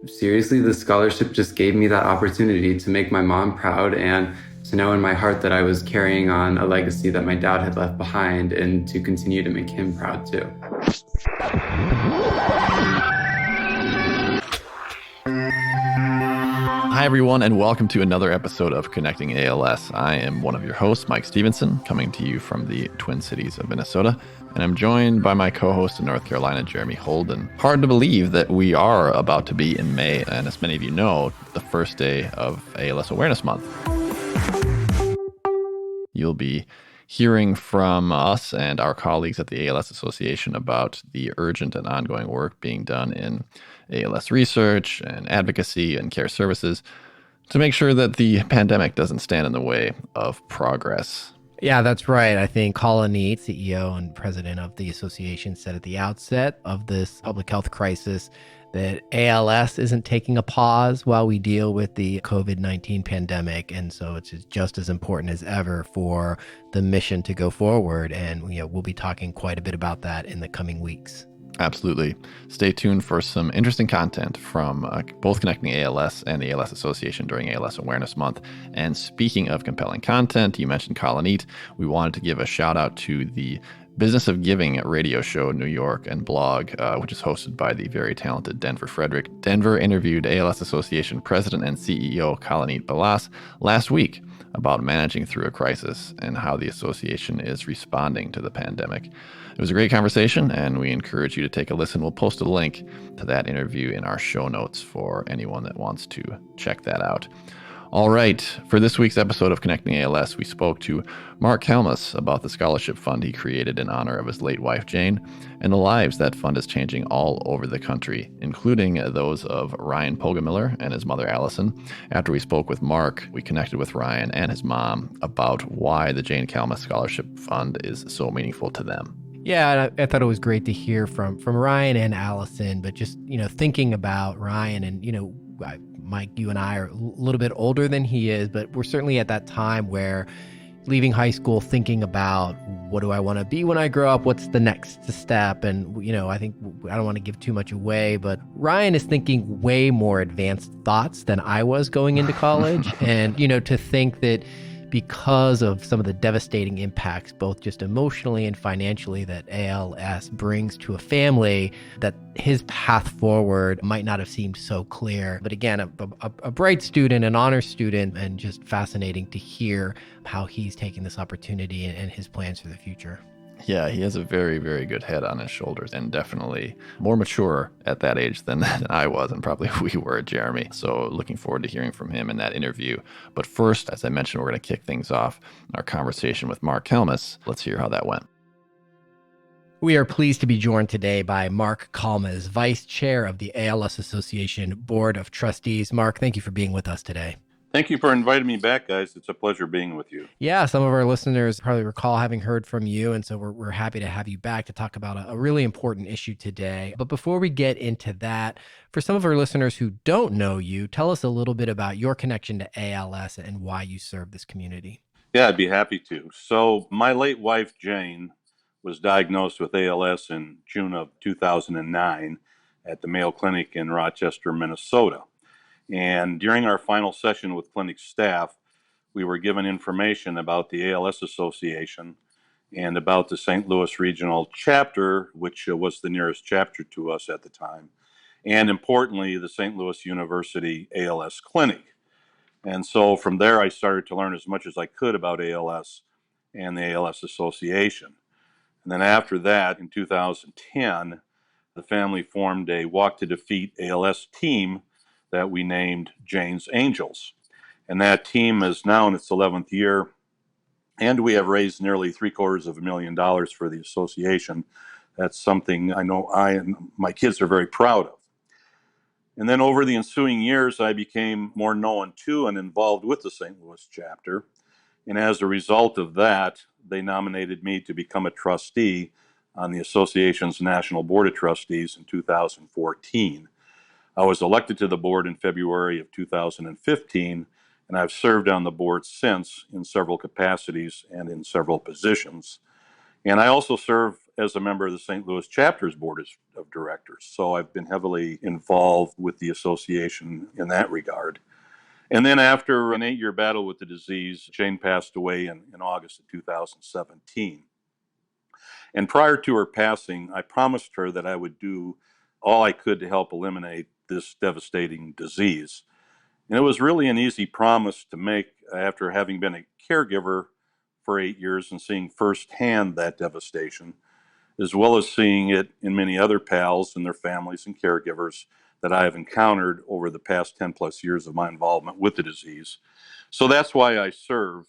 Seriously, the scholarship just gave me that opportunity to make my mom proud and to know in my heart that I was carrying on a legacy that my dad had left behind and to continue to make him proud too. Hi, everyone, and welcome to another episode of Connecting ALS. I am one of your hosts, Mike Stevenson, coming to you from the Twin Cities of Minnesota, and I'm joined by my co-host in North Carolina, Jeremy Holden. Hard to believe that we are about to be in May, and as many of you know, the first day of ALS Awareness Month. You'll be hearing from us and our colleagues at the ALS Association about the urgent and ongoing work being done in ALS research and advocacy and care services to make sure that the pandemic doesn't stand in the way of progress. Yeah, that's right. I think Colin Neate, CEO and president of the association, said at the outset of this public health crisis that ALS isn't taking a pause while we deal with the COVID-19 pandemic. And so it's just as important as ever for the mission to go forward. And we'll be talking quite a bit about that in the coming weeks. Absolutely. Stay tuned for some interesting content from both Connecting ALS and the ALS Association during ALS Awareness Month. And speaking of compelling content, you mentioned Colin Neate. We wanted to give a shout out to the Business of Giving radio show in New York and blog, which is hosted by the very talented Denver Frederick. Denver interviewed ALS Association President and CEO Colin Neate Balas last week about managing through a crisis and how the association is responding to the pandemic. It was a great conversation, and we encourage you to take a listen. We'll post a link to that interview in our show notes for anyone that wants to check that out. All right, for this week's episode of Connecting ALS, we spoke to Mark Kalmus about the scholarship fund he created in honor of his late wife, Jane, and the lives that fund is changing all over the country, including those of Ryan Pogemiller and his mother, Allison. After we spoke with Mark, we connected with Ryan and his mom about why the Jane Kalmus Scholarship Fund is so meaningful to them. Yeah, I thought it was great to hear from Ryan and Allison, but just, thinking about Ryan and, Mike, you and I are a little bit older than he is, but we're certainly at that time where leaving high school, thinking about what do I want to be when I grow up? What's the next step? And, I think I don't want to give too much away, but Ryan is thinking way more advanced thoughts than I was going into college. And, to think that because of some of the devastating impacts, both just emotionally and financially, that ALS brings to a family, that his path forward might not have seemed so clear. But again, a bright student, an honor student, and just fascinating to hear how he's taking this opportunity and his plans for the future. Yeah, he has a very, very good head on his shoulders and definitely more mature at that age than I was and probably we were, Jeremy. So looking forward to hearing from him in that interview. But first, as I mentioned, we're going to kick things off our conversation with Mark Kalmus. Let's hear how that went. We are pleased to be joined today by Mark Kalmus, Vice Chair of the ALS Association Board of Trustees. Mark, thank you for being with us today. Thank you for inviting me back, guys. It's a pleasure being with you. Yeah, some of our listeners probably recall having heard from you, and so we're happy to have you back to talk about a really important issue today. But before we get into that, for some of our listeners who don't know you, tell us a little bit about your connection to ALS and why you serve this community. Yeah, I'd be happy to. So my late wife, Jane, was diagnosed with ALS in June of 2009 at the Mayo Clinic in Rochester, Minnesota. And during our final session with clinic staff, we were given information about the ALS Association and about the St. Louis Regional Chapter, which was the nearest chapter to us at the time, and importantly, the St. Louis University ALS Clinic. And so from there, I started to learn as much as I could about ALS and the ALS Association. And then after that, in 2010, the family formed a Walk to Defeat ALS team that we named Jane's Angels. And that team is now in its 11th year, and we have raised nearly $750,000 for the association. That's something I know I and my kids are very proud of. And then over the ensuing years, I became more known to and involved with the St. Louis chapter. And as a result of that, they nominated me to become a trustee on the association's National Board of Trustees in 2014. I was elected to the board in February of 2015, and I've served on the board since in several capacities and in several positions. And I also serve as a member of the St. Louis Chapter's Board of Directors. So I've been heavily involved with the association in that regard. And then after an 8-year battle with the disease, Jane passed away in August of 2017. And prior to her passing, I promised her that I would do all I could to help eliminate this devastating disease. And it was really an easy promise to make after having been a caregiver for 8 years and seeing firsthand that devastation, as well as seeing it in many other pals and their families and caregivers that I have encountered over the past 10 plus years of my involvement with the disease. So that's why I serve.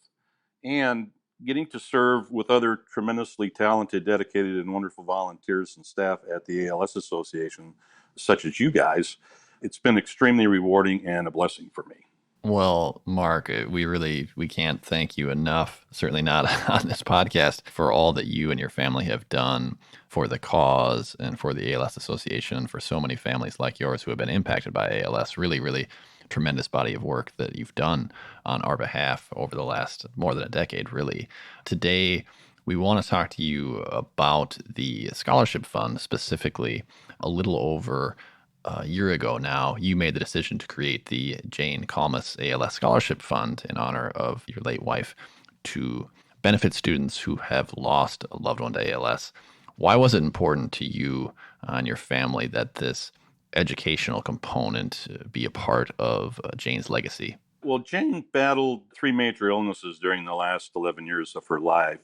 And getting to serve with other tremendously talented, dedicated, and wonderful volunteers and staff at the ALS Association, such as you guys, it's been extremely rewarding and a blessing for me. Well, Mark, we can't thank you enough, certainly not on this podcast, for all that you and your family have done for the cause and for the ALS Association, for so many families like yours who have been impacted by ALS. Really, really tremendous body of work that you've done on our behalf over the last more than a decade, really. Today, we want to talk to you about the scholarship fund, specifically. A little over a year ago now, you made the decision to create the Jane Calmus ALS Scholarship Fund in honor of your late wife to benefit students who have lost a loved one to ALS. Why was it important to you and your family that this educational component be a part of Jane's legacy? Well, Jane battled 3 major illnesses during the last 11 years of her life.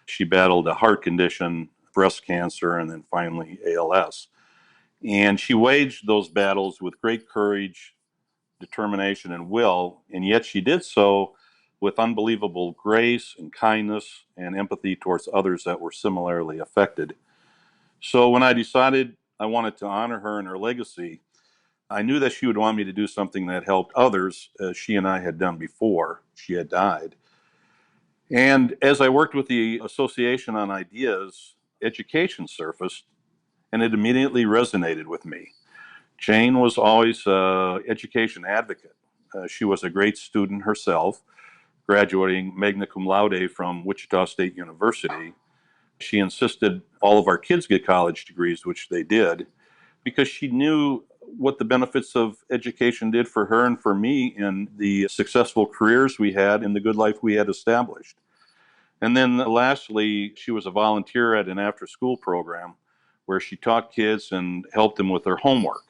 She battled a heart condition, breast cancer, and then finally ALS. And she waged those battles with great courage, determination, and will, and yet she did so with unbelievable grace and kindness and empathy towards others that were similarly affected. So when I decided I wanted to honor her and her legacy, I knew that she would want me to do something that helped others, as she and I had done before she had died. And as I worked with the association on ideas, education surfaced, and it immediately resonated with me. Jane was always an education advocate. She was a great student herself, graduating magna cum laude from Wichita State University. She insisted all of our kids get college degrees, which they did, because she knew what the benefits of education did for her and for me in the successful careers we had and the good life we had established. And then lastly, she was a volunteer at an after-school program where she taught kids and helped them with their homework.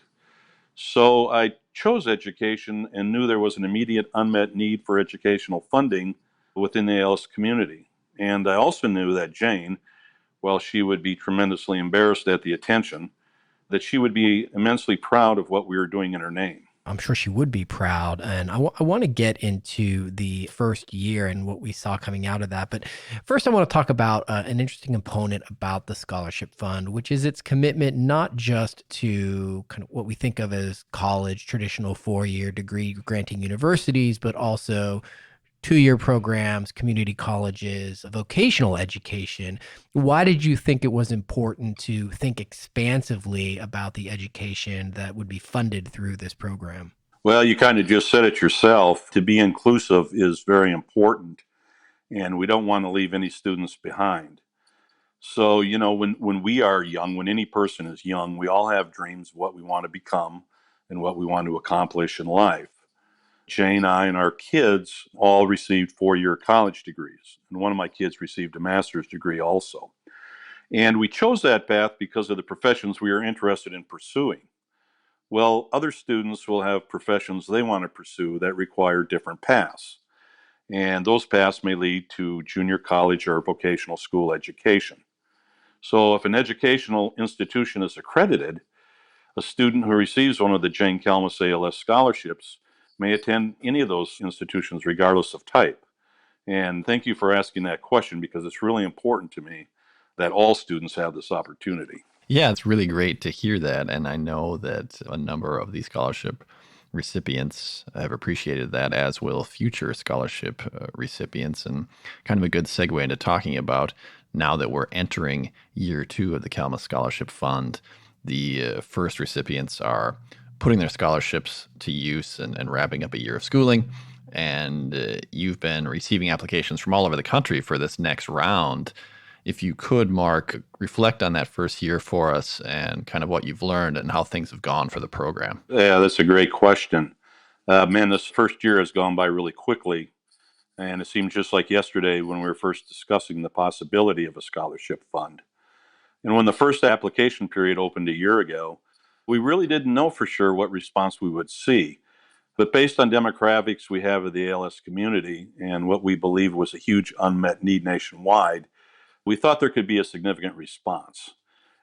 So I chose education and knew there was an immediate unmet need for educational funding within the ALS community. And I also knew that Jane, while she would be tremendously embarrassed at the attention, that she would be immensely proud of what we were doing in her name. I'm sure she would be proud. And I want to get into the first year and what we saw coming out of that. But first, I want to talk about an interesting component about the scholarship fund, which is its commitment not just to kind of what we think of as college, traditional 4-year degree granting universities, but also 2-year programs, community colleges, vocational education. Why did you think it was important to think expansively about the education that would be funded through this program? Well, you kind of just said it yourself. To be inclusive is very important, and we don't want to leave any students behind. So, when we are young, when any person is young, we all have dreams of what we want to become and what we want to accomplish in life. Jane, I, and our kids all received 4-year college degrees. And one of my kids received a master's degree also. And we chose that path because of the professions we are interested in pursuing. Well, other students will have professions they want to pursue that require different paths. And those paths may lead to junior college or vocational school education. So if an educational institution is accredited, a student who receives one of the Jane Calmus ALS scholarships may attend any of those institutions regardless of type. And thank you for asking that question, because it's really important to me that all students have this opportunity. Yeah, it's really great to hear that. And I know that a number of these scholarship recipients have appreciated that, as will future scholarship recipients. And kind of a good segue into talking about, now that we're entering year 2 of the Calmus Scholarship Fund, the first recipients are putting their scholarships to use and wrapping up a year of schooling. And you've been receiving applications from all over the country for this next round. If you could, Mark, reflect on that first year for us and kind of what you've learned and how things have gone for the program. Yeah, that's a great question. Man, this first year has gone by really quickly. And it seemed just like yesterday when we were first discussing the possibility of a scholarship fund. And when the first application period opened a year ago, we really didn't know for sure what response we would see. But based on demographics we have of the ALS community and what we believe was a huge unmet need nationwide, we thought there could be a significant response.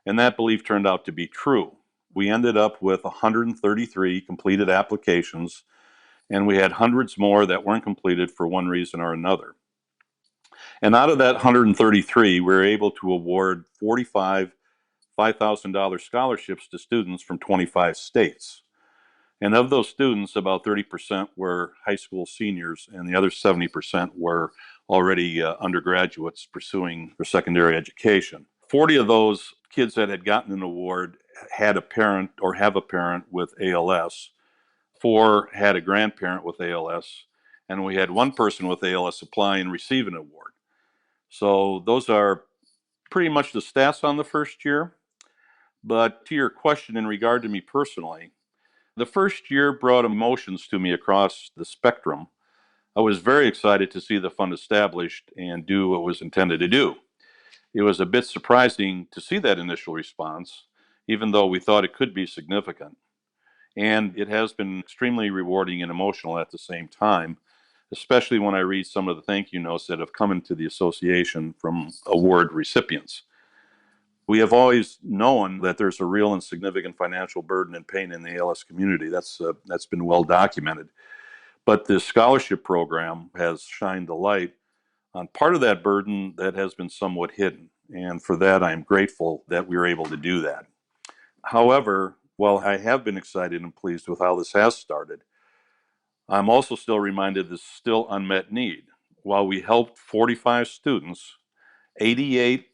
And that belief turned out to be true. We ended up with 133 completed applications, and we had hundreds more that weren't completed for one reason or another. And out of that 133, we were able to award 45 $5,000 scholarships to students from 25 states. And of those students, about 30% were high school seniors, and the other 70% were already undergraduates pursuing their secondary education. 40 of those kids that had gotten an award had a parent or have a parent with ALS. 4 had a grandparent with ALS, and we had one person with ALS apply and receive an award. So those are pretty much the stats on the first year. But to your question in regard to me personally, the first year brought emotions to me across the spectrum. I was very excited to see the fund established and do what it was intended to do. It was a bit surprising to see that initial response, even though we thought it could be significant. And it has been extremely rewarding and emotional at the same time, especially when I read some of the thank you notes that have come into the association from award recipients. We have always known that there's a real and significant financial burden and pain in the ALS community. That's been well documented. But this scholarship program has shined the light on part of that burden that has been somewhat hidden. And for that, I'm grateful that we were able to do that. However, while I have been excited and pleased with how this has started, I'm also still reminded there's still unmet need. While we helped 45 students, 88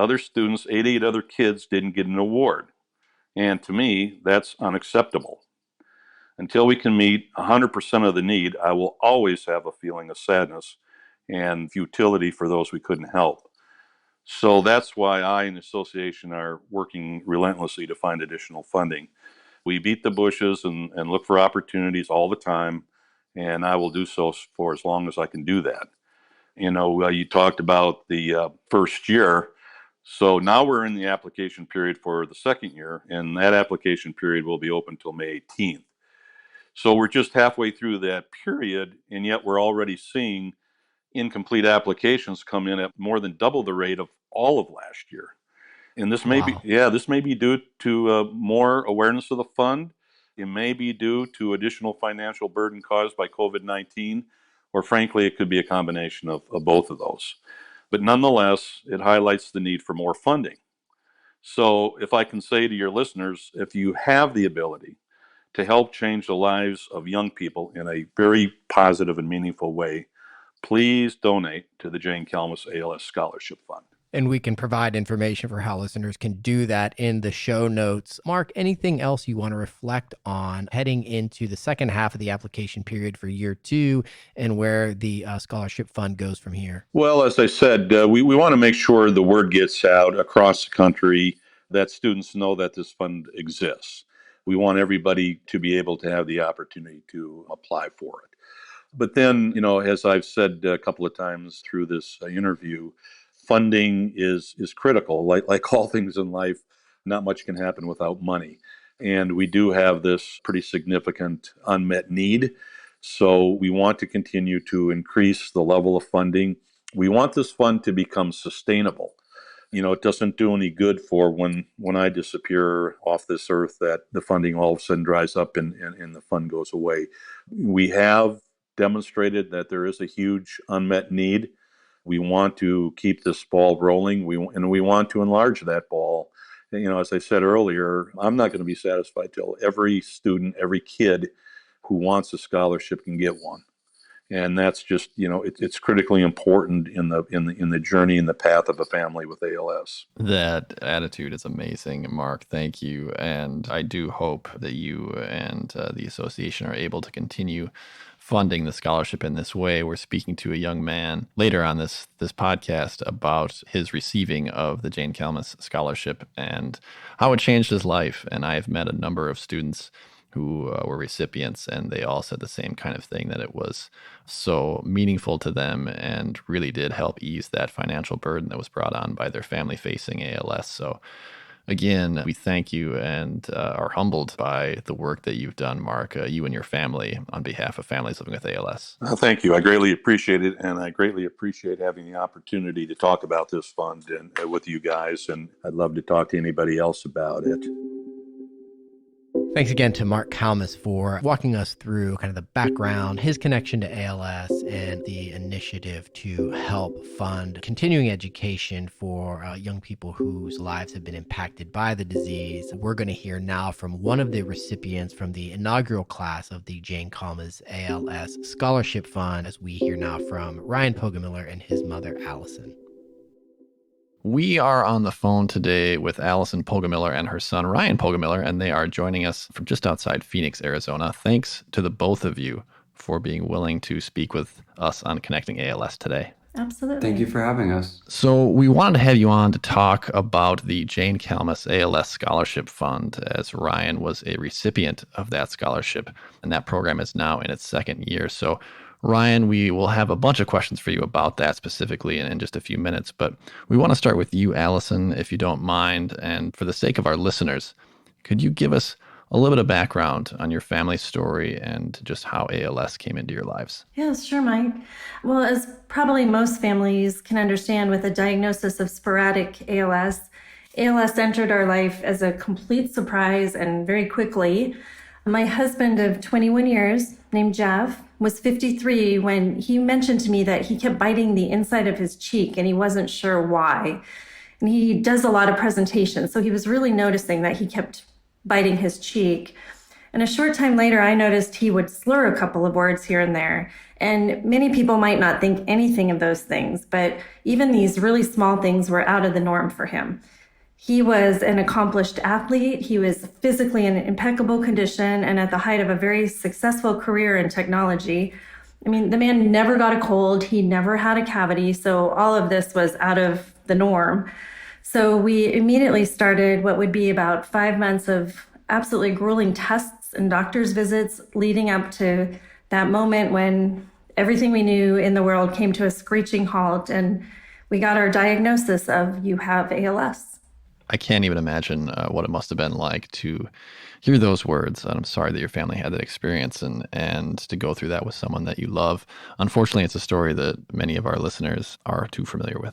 88 other kids didn't get an award. And to me, that's unacceptable. Until we can meet 100% of the need, I will always have a feeling of sadness and futility for those we couldn't help. So that's why I and the association are working relentlessly to find additional funding. We beat the bushes and look for opportunities all the time, and I will do so for as long as I can do that. You talked about the first year. So now we're in the application period for the second year, and that application period will be open until May 18th. So we're just halfway through that period, and yet we're already seeing incomplete applications come in at more than double the rate of all of last year. And this may Wow. this may be due to more awareness of the fund. It may be due to additional financial burden caused by COVID-19, or frankly, it could be a combination of both of those. But nonetheless, it highlights the need for more funding. So if I can say to your listeners, if you have the ability to help change the lives of young people in a very positive and meaningful way, please donate to the Jane Kalmus ALS Scholarship Fund. And we can provide information for how listeners can do that in the show notes. Mark, anything else you want to reflect on heading into the second half of the application period for year 2 and where the scholarship fund goes from here? Well, as I said, we want to make sure the word gets out across the country that students know that this fund exists. We want everybody to be able to have the opportunity to apply for it. But then, as I've said a couple of times through this interview, funding is critical. Like all things in life, not much can happen without money. And we do have this pretty significant unmet need. So we want to continue to increase the level of funding. We want this fund to become sustainable. It doesn't do any good for when I disappear off this earth that the funding all of a sudden dries up and the fund goes away. We have demonstrated that there is a huge unmet need. We want to keep this ball rolling. We want to enlarge that ball. As I said earlier, I'm not going to be satisfied till every student, every kid who wants a scholarship can get one. And that's just, it's critically important in the journey and the path of a family with ALS. That attitude is amazing, Mark. Thank you. And I do hope that you and the association are able to continue funding the scholarship in this way. We're speaking to a young man later on this podcast about his receiving of the Jane Kalmus Scholarship and how it changed his life. And I have met a number of students who were recipients, and they all said the same kind of thing, that it was so meaningful to them and really did help ease that financial burden that was brought on by their family facing ALS. So again, we thank you and are humbled by the work that you've done, Mark, you and your family, on behalf of families living with ALS. Thank you. I greatly appreciate it, and I greatly appreciate having the opportunity to talk about this fund and with you guys, and I'd love to talk to anybody else about it. Thanks again to Mark Kalmus for walking us through kind of the background, his connection to ALS, and the initiative to help fund continuing education for young people whose lives have been impacted by the disease. We're going to hear now from one of the recipients from the inaugural class of the Jane Kalmus ALS Scholarship Fund, as we hear now from Ryan Pogemiller and his mother, Allison. We are on the phone today with Allison Pogemiller and her son, Ryan Pogemiller, and they are joining us from just outside Phoenix, Arizona. Thanks to the both of you for being willing to speak with us on Connecting ALS today. Absolutely. Thank you for having us. So we wanted to have you on to talk about the Jane Kalmus ALS Scholarship Fund, as Ryan was a recipient of that scholarship, and that program is now in its second year. So Ryan, we will have a bunch of questions for you about that specifically in just a few minutes, but we want to start with you, Allison, if you don't mind. And for the sake of our listeners, could you give us a little bit of background on your family story and just how ALS came into your lives? Yeah, sure, Mike. Well, as probably most families can understand, with a diagnosis of sporadic ALS, ALS entered our life as a complete surprise and very quickly. My husband of 21 years, named Jeff, was 53 when he mentioned to me that he kept biting the inside of his cheek and he wasn't sure why. And he does a lot of presentations, so he was really noticing that he kept biting his cheek. And a short time later, I noticed he would slur a couple of words here and there. And many people might not think anything of those things, but even these really small things were out of the norm for him. He was an accomplished athlete. He was physically in impeccable condition and at the height of a very successful career in technology. I mean, the man never got a cold. He never had a cavity. So all of this was out of the norm. So we immediately started what would be about 5 months of absolutely grueling tests and doctor's visits leading up to that moment when everything we knew in the world came to a screeching halt and we got our diagnosis of you have ALS. I can't even imagine what it must have been like to hear those words. I'm sorry that your family had that experience and to go through that with someone that you love. Unfortunately, it's a story that many of our listeners are too familiar with.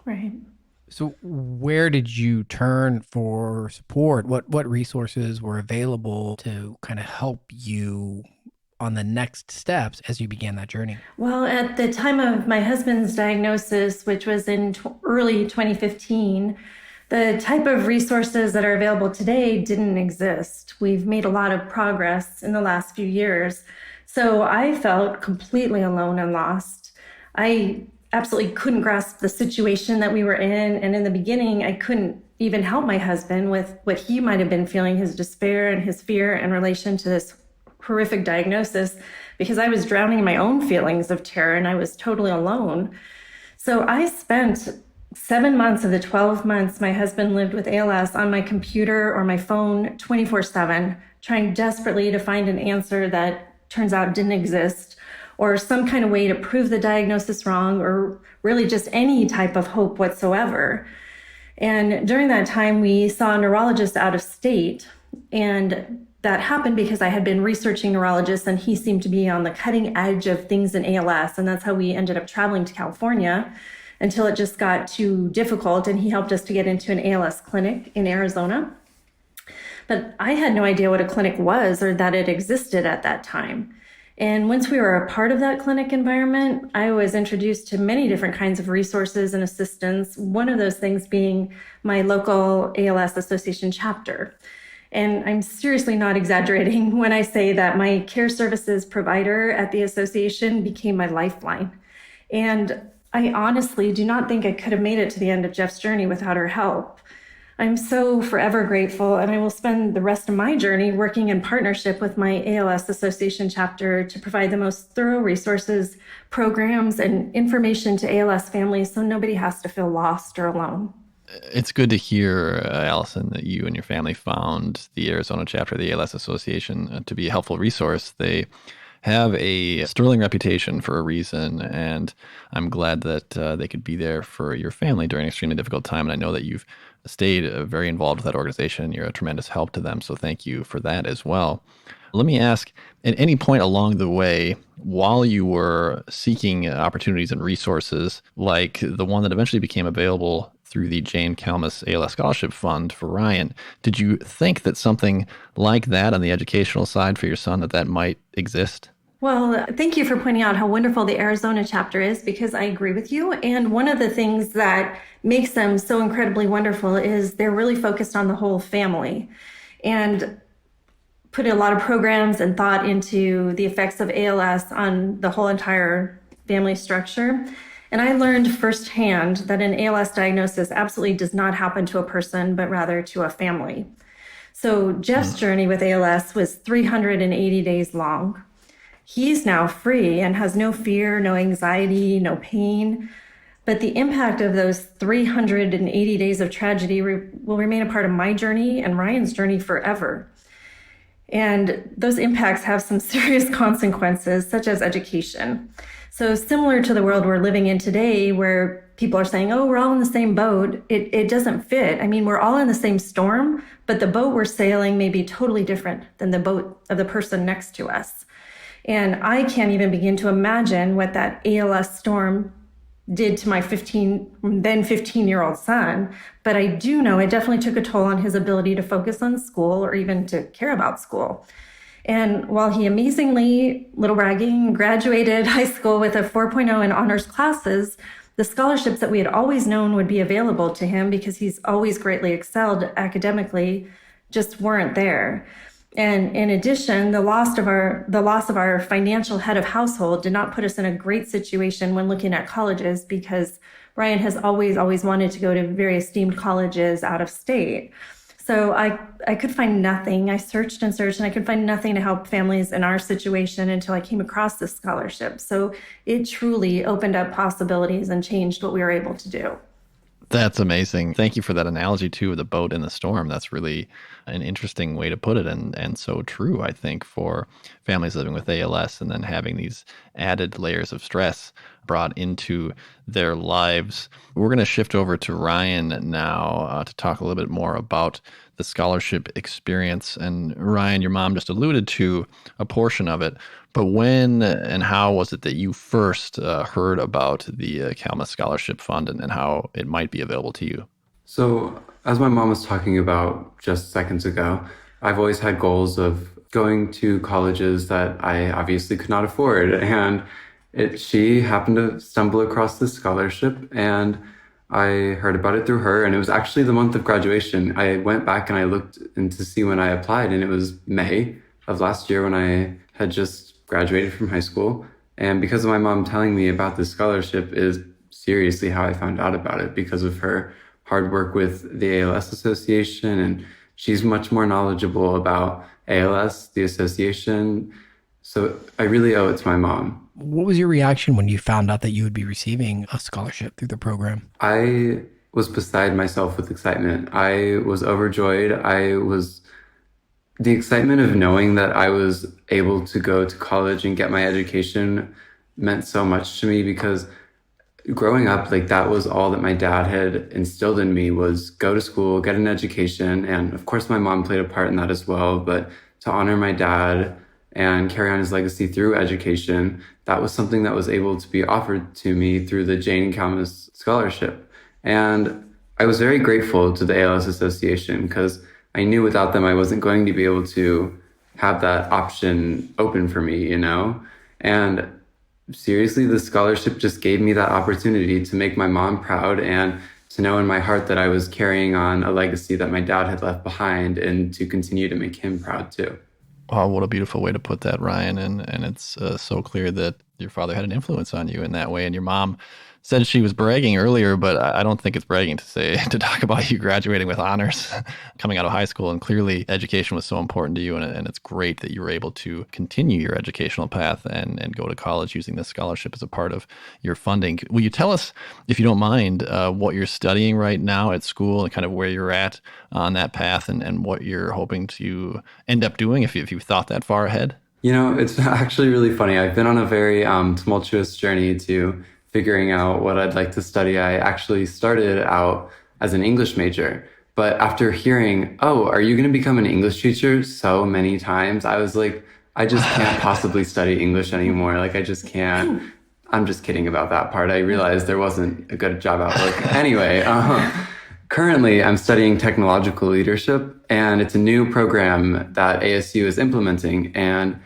Right. So where did you turn for support? What resources were available to kind of help you on the next steps as you began that journey? Well, at the time of my husband's diagnosis, which was in early 2015, the type of resources that are available today didn't exist. We've made a lot of progress in the last few years. So I felt completely alone and lost. I absolutely couldn't grasp the situation that we were in. And in the beginning, I couldn't even help my husband with what he might have been feeling, his despair and his fear in relation to this horrific diagnosis, because I was drowning in my own feelings of terror and I was totally alone. So I spent 7 months of the 12 months my husband lived with ALS on my computer or my phone 24/7, trying desperately to find an answer that turns out didn't exist, or some kind of way to prove the diagnosis wrong, or really just any type of hope whatsoever. And during that time, we saw a neurologist out of state, and that happened because I had been researching neurologists and he seemed to be on the cutting edge of things in ALS, and that's how we ended up traveling to California until it just got too difficult, and he helped us to get into an ALS clinic in Arizona. But I had no idea what a clinic was or that it existed at that time. And once we were a part of that clinic environment, I was introduced to many different kinds of resources and assistance, one of those things being my local ALS Association chapter. And I'm seriously not exaggerating when I say that my care services provider at the association became my lifeline. And I honestly do not think I could have made it to the end of Jeff's journey without her help. I'm so forever grateful, and I will spend the rest of my journey working in partnership with my ALS Association chapter to provide the most thorough resources, programs, and information to ALS families so nobody has to feel lost or alone. It's good to hear, Allison, that you and your family found the Arizona chapter of the ALS Association to be a helpful resource. They have a sterling reputation for a reason, and I'm glad that they could be there for your family during an extremely difficult time. And I know that you've stayed very involved with that organization, and you're a tremendous help to them. So thank you for that as well. Let me ask, at any point along the way, while you were seeking opportunities and resources like the one that eventually became available through the Jane Kalmus ALS Scholarship Fund for Ryan, did you think that something like that on the educational side for your son, that might exist? Well, thank you for pointing out how wonderful the Arizona chapter is, because I agree with you. And one of the things that makes them so incredibly wonderful is they're really focused on the whole family and put a lot of programs and thought into the effects of ALS on the whole entire family structure. And I learned firsthand that an ALS diagnosis absolutely does not happen to a person, but rather to a family. So Jeff's journey with ALS was 380 days long. He's now free and has no fear, no anxiety, no pain. But the impact of those 380 days of tragedy will remain a part of my journey and Ryan's journey forever. And those impacts have some serious consequences, such as education. So similar to the world we're living in today, where people are saying, oh, we're all in the same boat, it doesn't fit. I mean, we're all in the same storm, but the boat we're sailing may be totally different than the boat of the person next to us. And I can't even begin to imagine what that ALS storm did to my 15-year-old son. But I do know it definitely took a toll on his ability to focus on school or even to care about school. And while he amazingly, little bragging, graduated high school with a 4.0 in honors classes, the scholarships that we had always known would be available to him because he's always greatly excelled academically just weren't there. And in addition, the loss of our financial head of household did not put us in a great situation when looking at colleges, because Ryan has always wanted to go to very esteemed colleges out of state. So I could find nothing. I searched and searched, and I could find nothing to help families in our situation until I came across this scholarship. So it truly opened up possibilities and changed what we were able to do. That's amazing. Thank you for that analogy too, of the boat in the storm. That's really an interesting way to put it, and so true, I think, for families living with ALS and then having these added layers of stress brought into their lives. We're going to shift over to Ryan now to talk a little bit more about the scholarship experience. And Ryan, your mom just alluded to a portion of it, but when and how was it that you first heard about the Kalmus Scholarship Fund and how it might be available to you? So, as my mom was talking about just seconds ago, I've always had goals of going to colleges that I obviously could not afford. And she happened to stumble across this scholarship, and I heard about it through her. And it was actually the month of graduation. I went back and I looked in to see when I applied, and it was May of last year when I had just graduated from high school. And because of my mom telling me about this scholarship is seriously how I found out about it, because of her hard work with the ALS Association. And she's much more knowledgeable about ALS, the association. So I really owe it to my mom. What was your reaction when you found out that you would be receiving a scholarship through the program? I was beside myself with excitement. I was overjoyed. The excitement of knowing that I was able to go to college and get my education meant so much to me, because growing up, like, that was all that my dad had instilled in me, was go to school, get an education. And of course, my mom played a part in that as well. But to honor my dad and carry on his legacy through education, that was something that was able to be offered to me through the Jane Kalmus Scholarship. And I was very grateful to the ALS Association, because I knew without them I wasn't going to be able to have that option open for me, you know? And seriously, the scholarship just gave me that opportunity to make my mom proud and to know in my heart that I was carrying on a legacy that my dad had left behind, and to continue to make him proud too. Oh, what a beautiful way to put that, Ryan. And it's so clear that your father had an influence on you in that way. And your mom said she was bragging earlier, but I don't think it's bragging to talk about you graduating with honors coming out of high school. And clearly education was so important to you. And it's great that you were able to continue your educational path and go to college using this scholarship as a part of your funding. Will you tell us, if you don't mind, what you're studying right now at school and kind of where you're at on that path and what you're hoping to end up doing if you've thought that far ahead? It's actually really funny. I've been on a very tumultuous journey to figuring out what I'd like to study. I actually started out as an English major, but after hearing, oh, are you going to become an English teacher so many times, I was like, I just can't possibly study English anymore. Like, I just can't. I'm just kidding about that part. I realized there wasn't a good job outlook. Anyway, currently I'm studying technological leadership, and it's a new program that ASU is implementing. And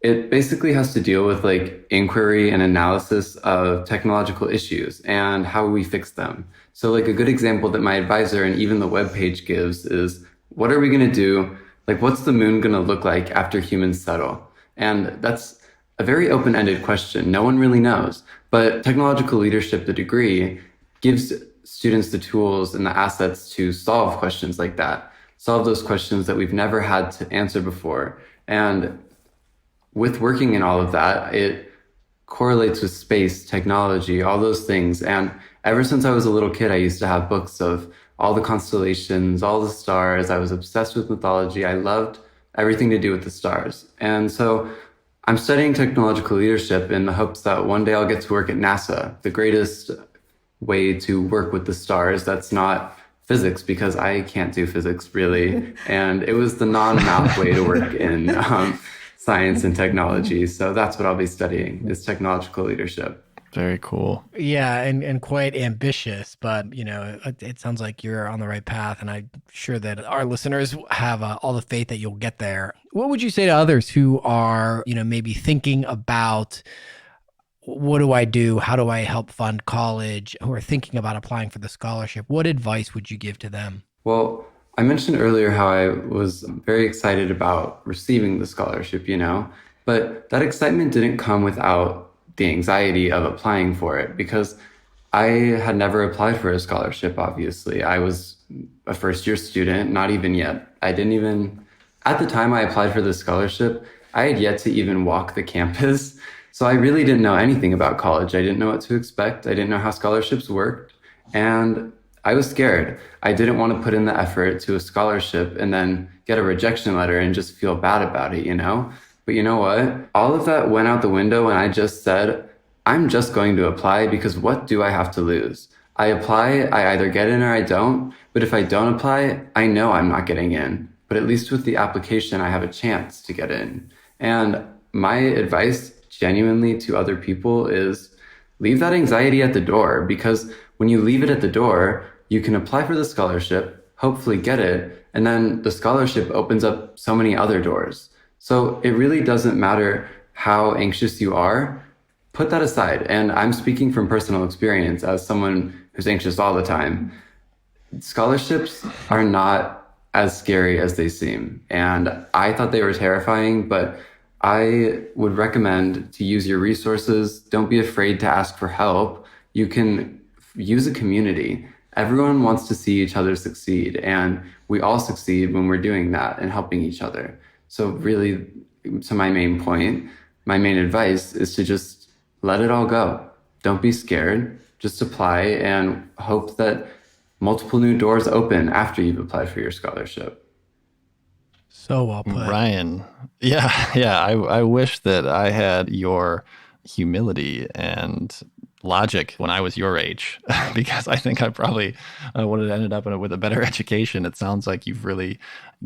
it basically has to deal with like inquiry and analysis of technological issues and how we fix them. So like a good example that my advisor and even the webpage gives is, what are we going to do? Like, what's the moon going to look like after humans settle? And that's a very open-ended question. No one really knows. But technological leadership, the degree, gives students the tools and the assets to solve questions like that, solve those questions that we've never had to answer before. And with working in all of that, it correlates with space, technology, all those things. And ever since I was a little kid, I used to have books of all the constellations, all the stars. I was obsessed with mythology. I loved everything to do with the stars. And so I'm studying technological leadership in the hopes that one day I'll get to work at NASA, the greatest way to work with the stars. That's not physics, because I can't do physics really. And it was the non-math way to work in science and technology. So that's what I'll be studying, is technological leadership. Very cool. Yeah, and quite ambitious, but it sounds like you're on the right path, and I'm sure that our listeners have all the faith that you'll get there. What would you say to others who are, maybe thinking about, what do I do? How do I help fund college? Who are thinking about applying for the scholarship? What advice would you give to them? Well, I mentioned earlier how I was very excited about receiving the scholarship, but that excitement didn't come without the anxiety of applying for it, because I had never applied for a scholarship, obviously. I was a first-year student, not even yet. At the time I applied for the scholarship, I had yet to even walk the campus. So I really didn't know anything about college. I didn't know what to expect. I didn't know how scholarships worked. And I was scared. I didn't want to put in the effort to a scholarship and then get a rejection letter and just feel bad about it, But you know what? All of that went out the window when I just said, I'm just going to apply, because what do I have to lose? I apply, I either get in or I don't. But if I don't apply, I know I'm not getting in. But at least with the application, I have a chance to get in. And my advice genuinely to other people is, leave that anxiety at the door, because when you leave it at the door, you can apply for the scholarship, hopefully get it, and then the scholarship opens up so many other doors. So it really doesn't matter how anxious you are. Put that aside. And I'm speaking from personal experience as someone who's anxious all the time. Scholarships are not as scary as they seem. And I thought they were terrifying, but I would recommend to use your resources. Don't be afraid to ask for help. You can use a community. Everyone wants to see each other succeed, and we all succeed when we're doing that and helping each other. So really, to my main point, my main advice is to just let it all go. Don't be scared. Just apply and hope that multiple new doors open after you've applied for your scholarship. So well put. Ryan, yeah, I wish that I had your humility and logic when I was your age, because I think I probably would have ended up with a better education. It sounds like you've really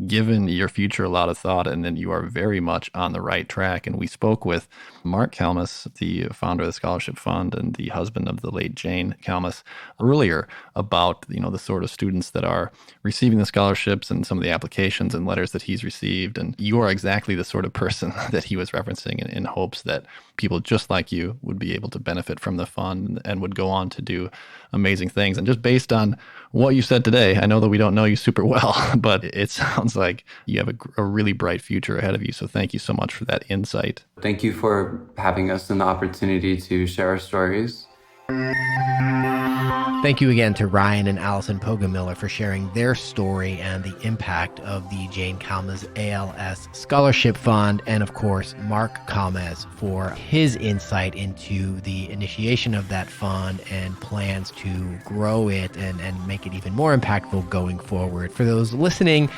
given your future a lot of thought, and then you are very much on the right track. And we spoke with Mark Kalmus, the founder of the Scholarship Fund and the husband of the late Jane Kalmus, earlier about the sort of students that are receiving the scholarships and some of the applications and letters that he's received. And you are exactly the sort of person that he was referencing in hopes that people just like you would be able to benefit from the fund and would go on to do amazing things. And just based on what you said today, I know that we don't know you super well, but it sounds like you have a really bright future ahead of you. So thank you so much for that insight. Thank you for having us and the opportunity to share our stories. Thank you again to Ryan and Allison Pogemiller for sharing their story and the impact of the Jane Kalma's ALS Scholarship Fund, and of course, Mark Kalmes for his insight into the initiation of that fund and plans to grow it and make it even more impactful going forward. For those listening,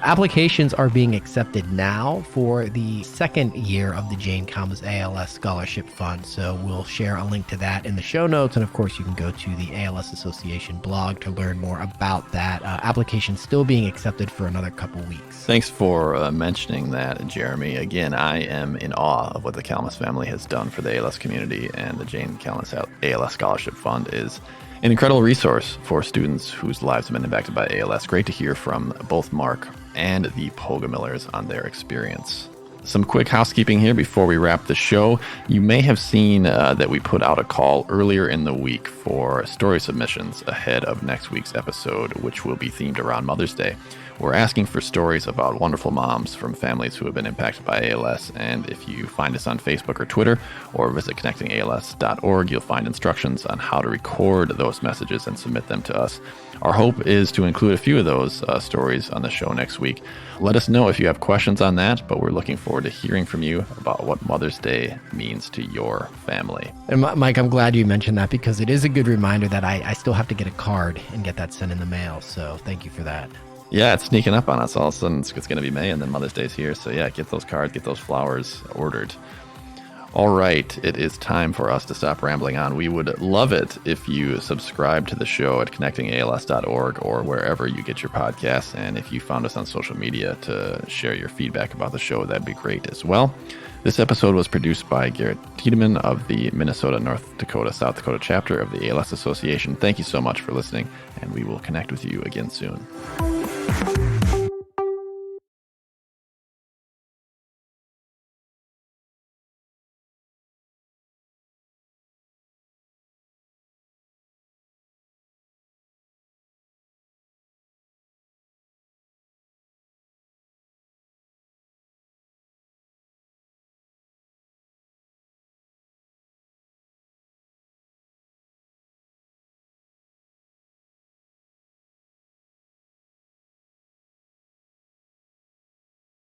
applications are being accepted now for the second year of the Jane Kalma's ALS Scholarship Fund. So we'll share a link to that in the show notes. And of course, you can go to the ALS Association blog to learn more about that. Applications still being accepted for another couple weeks. Thanks for mentioning that, Jeremy. Again, I am in awe of what the Kalmas family has done for the ALS community, and the Jane Kalma's ALS Scholarship Fund is an incredible resource for students whose lives have been impacted by ALS. Great to hear from both Mark and the Pogemillers on their experience. Some quick housekeeping here before we wrap the show. You may have seen that we put out a call earlier in the week for story submissions ahead of next week's episode, which will be themed around Mother's Day. We're asking for stories about wonderful moms from families who have been impacted by ALS. And if you find us on Facebook or Twitter, or visit connectingals.org, you'll find instructions on how to record those messages and submit them to us. Our hope is to include a few of those stories on the show next week. Let us know if you have questions on that, but we're looking forward to hearing from you about what Mother's Day means to your family. And Mike, I'm glad you mentioned that, because it is a good reminder that I still have to get a card and get that sent in the mail. So thank you for that. Yeah, it's sneaking up on us. All of a sudden, it's going to be May, and then Mother's Day's here. So yeah, get those cards, get those flowers ordered. All right, it is time for us to stop rambling on. We would love it if you subscribe to the show at connectingals.org or wherever you get your podcasts. And if you found us on social media to share your feedback about the show, that'd be great as well. This episode was produced by Garrett Tiedemann of the Minnesota, North Dakota, South Dakota chapter of the ALS Association. Thank you so much for listening, and we will connect with you again soon.